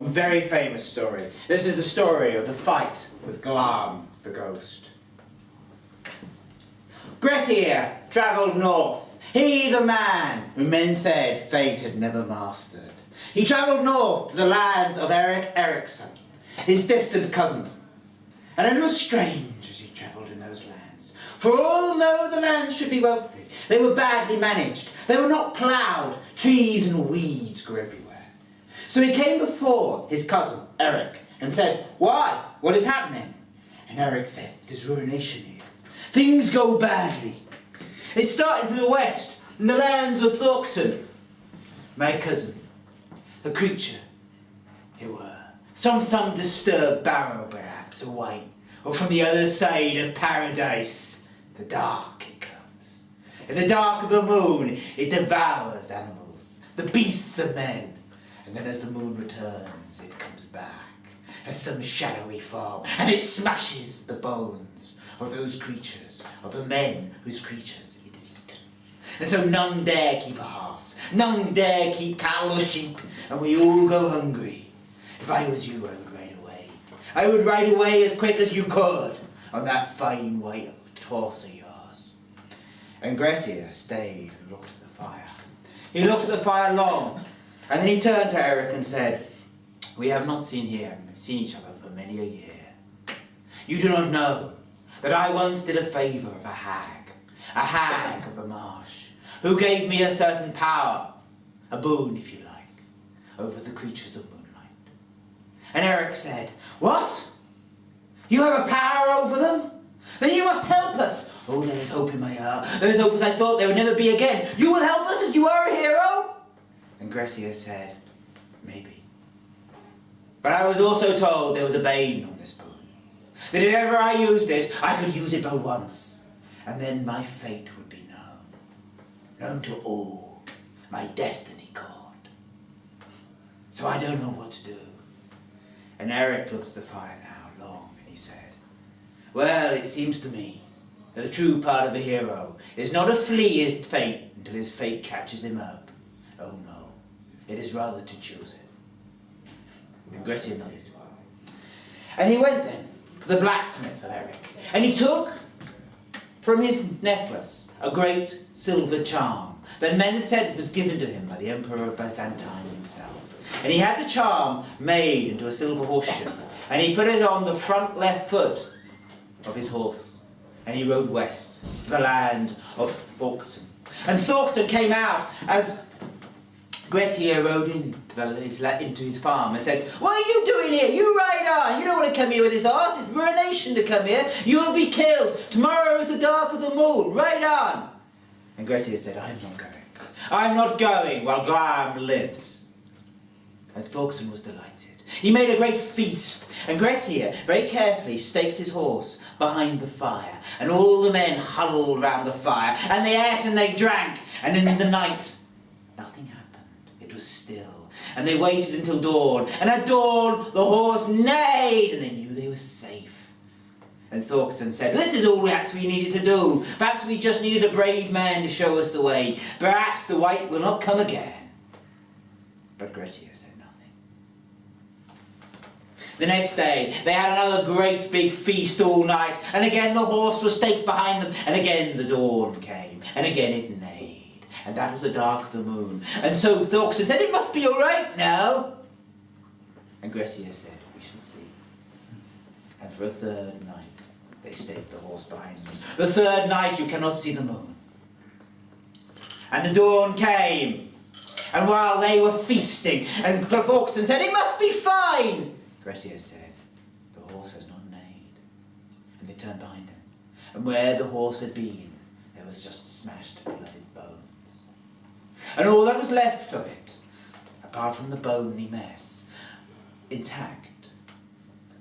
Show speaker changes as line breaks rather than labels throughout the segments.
A very famous story. This is the story of the fight with Glam, the ghost. Grettir travelled north. He, the man who men said fate had never mastered. He travelled north to the lands of Erik Erikson, his distant cousin. And it was strange as he travelled in those lands. For although the lands should be wealthy, they were badly managed. They were not ploughed. Trees and weeds grew everywhere. So he came before his cousin, Erik, and said, "Why? What is happening?" And Erik said, "It is ruination here. Things go badly. It started to the west, in the lands of Thorkson. My cousin, the creature, it were. Some disturbed barrow, perhaps, a white, or from the other side of paradise, the dark it comes. In the dark of the moon, it devours animals, the beasts of men. And then as the moon returns, it comes back as some shadowy form, and it smashes the bones of those creatures, of the men whose creatures it has eaten. And so none dare keep a horse, none dare keep cattle or sheep, and we all go hungry. If I was you, I would ride away. I would ride away as quick as you could on that fine white horse of yours." And Grettir stayed and looked at the fire. He looked at the fire long, and then he turned to Erik and said, "We have not seen each other for many a year. You do not know that I once did a favour of a hag of the marsh, who gave me a certain power, a boon if you like, over the creatures of moonlight." And Erik said, "What? You have a power over them? Then you must help us." "Oh, there is hope in my heart. There is hope as I thought there would never be again. You will help us as you are a hero?" And Grettir said, "Maybe. But I was also told there was a bane on this boon. That if ever I used it, I could use it but once. And then my fate would be known to all, my destiny called. So I don't know what to do." And Erik looked at the fire now long, and he said, "Well, it seems to me that the true part of a hero is not to flee his fate until his fate catches him up. Oh no. It is rather to choose it." And Grettir nodded. And he went then to the blacksmith of Erik, and he took from his necklace a great silver charm that men had said was given to him by the Emperor of Byzantine himself. And he had the charm made into a silver horseshoe, and he put it on the front left foot of his horse, and he rode west to the land of Thorkson. And Thorkson came out as Grettir rode into his farm and said, "What are you doing here? You ride on. You don't want to come here with this horse. It's ruination to come here. You'll be killed. Tomorrow is the dark of the moon. Ride on." And Grettir said, "I'm not going. I'm not going while Glam lives." And Thorkson was delighted. He made a great feast, and Grettir very carefully staked his horse behind the fire, and all the men huddled round the fire, and they ate and they drank, and in the night nothing happened. It was still, and they waited until dawn, and at dawn the horse neighed, and they knew they were safe. And Thorkson said, "This is all perhaps we needed to do. Perhaps we just needed a brave man to show us the way. Perhaps the white will not come again." But Grettir said nothing. The next day they had another great big feast all night, and again the horse was staked behind them, and again the dawn came, and again it neighed. And that was the dark of the moon. And so Thorkson said, "It must be all right now." And Grettir said, "We shall see." And for a third night, they staked the horse behind them. The third night, you cannot see the moon. And the dawn came. And while they were feasting, and Thorkson said, "It must be fine." Grettir said, "The horse has not neighed." And they turned behind him. And where the horse had been, there was just smashed, blooded bones. And all that was left of it, apart from the bony mess, intact,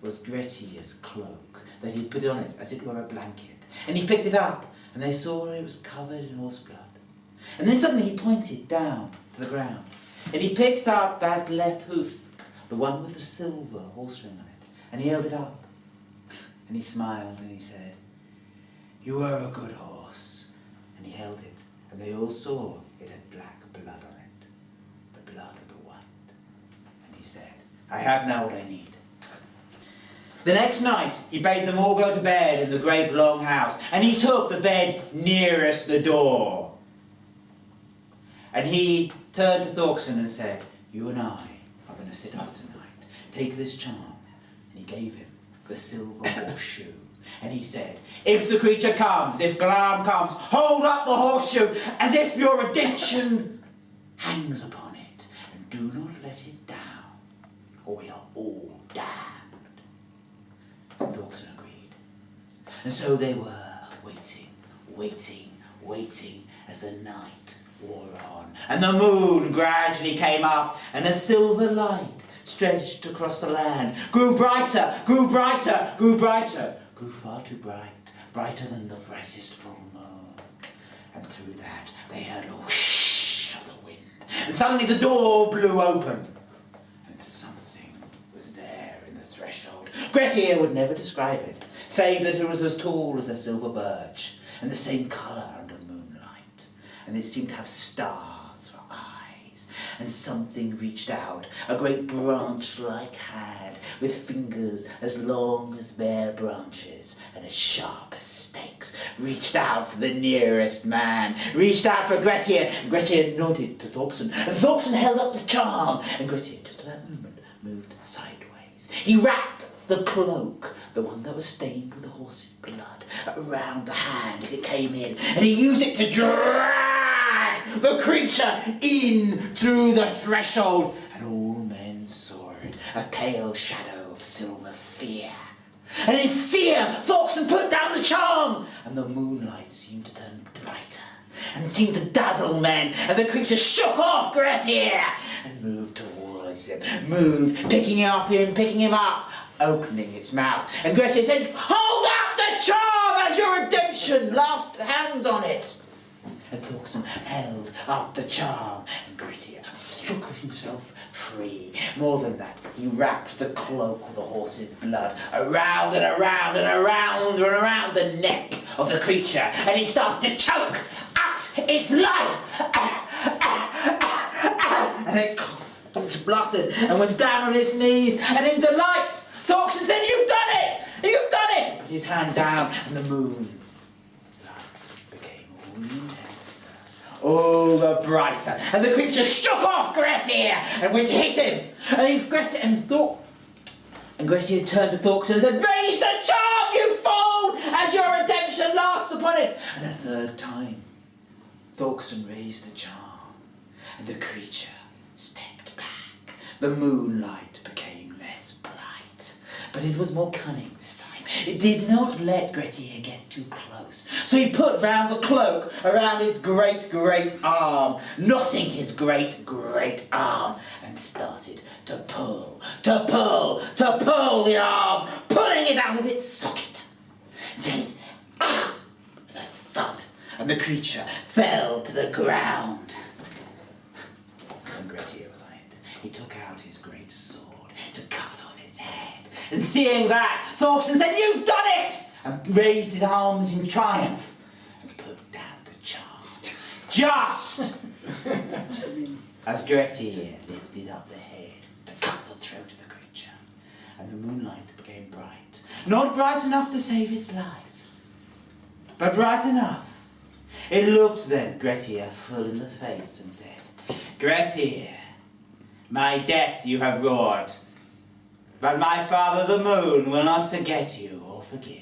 was Grettir's cloak that he put on it as it were a blanket. And he picked it up, and they saw it was covered in horse blood. And then suddenly he pointed down to the ground, and he picked up that left hoof, the one with the silver horse ring on it, and he held it up. And he smiled, and he said, "You are a good horse." And he held it, and they all saw it had black blood on it, the blood of the white. And he said, I have now what I need. The next night, he bade them all go to bed in the great long house, and he took the bed nearest the door. And he turned to Thorkson and said, "You and I are going to sit up tonight. Take this charm." And he gave him the silver horseshoe. And he said, "If the creature comes, if Glam comes, hold up the horseshoe as if your redemption hangs upon it, and do not let it down, or we are all damned." And Thorkson agreed. And so they were waiting as the night wore on, and the moon gradually came up, and a silver light stretched across the land, grew brighter, grew far too bright, brighter than the brightest full moon. And through that they heard a whoosh of the wind, and suddenly the door blew open, and something was there in the threshold. Grettir would never describe it, save that it was as tall as a silver birch, and the same colour under moonlight, and it seemed to have stars for eyes, and something reached out, a great branch-like hand, with fingers as long as bare branches and as sharp as stakes, reached out for the nearest man, reached out for Grettir. Grettir nodded to Thorkson, and Thorkson held up the charm, and Grettir, just at that moment, moved sideways. He wrapped the cloak, the one that was stained with the horse's blood, around the hand as it came in, and he used it to drag the creature in through the threshold, and all men saw it, a pale shadow of silver fear. And in fear, Thorkson put down the charm, and the moonlight seemed to turn brighter, and seemed to dazzle men, and the creature shook off Grettir, and moved towards him, picking him up, opening its mouth. And Grettir said, "Hold out the charm as your redemption, last hands on it." And Thorkson held up the charm, and Grettir shook himself free. More than that, he wrapped the cloak of the horse's blood around and around and around and around the neck of the creature, and he started to choke out its life. And it spluttered and went down on its knees, and in delight, Thorkson said, "You've done it! You've done it!" He put his hand down, and the moon became all intenser, all the brighter, and the creature shook off Grettir and went to hit him. And Grettir turned to Thorkson and said, "Raise the charm, you fool, as your redemption lasts upon it." And a third time, Thorkson raised the charm, and the creature stepped back. The moonlight became less bright, but it was more cunning this time. It did not let Grettir get too close, so he put round the cloak around his great arm, knotting his great arm, and started to pull the arm, pulling it out of its socket. Then, with a thud, and the creature fell to the ground. When Grettir was on it, he took out his great sword to cut off its head. And seeing that, Thorkson said, "You've done it!" and raised his arms in triumph and put down the charm. Just as Grettir lifted up the head to cut the throat of the creature, and the moonlight became bright. Not bright enough to save its life, but bright enough. It looked then Grettir full in the face and said, "Grettir, my death you have wrought, but my father the moon will not forget you or forgive.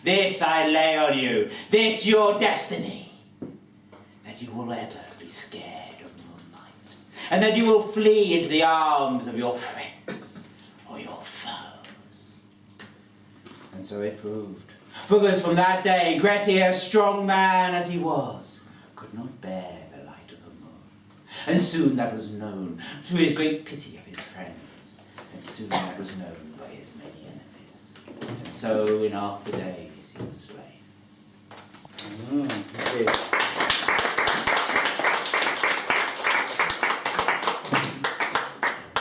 This I lay on you, this your destiny, that you will ever be scared of moonlight, and that you will flee into the arms of your friends or your foes." And so it proved, because from that day Grettir, strong man as he was, could not bear the light of the moon. And soon that was known, to his great pity of his friends, and soon that was known by his many enemies. And so in after days he was slain.
Okay.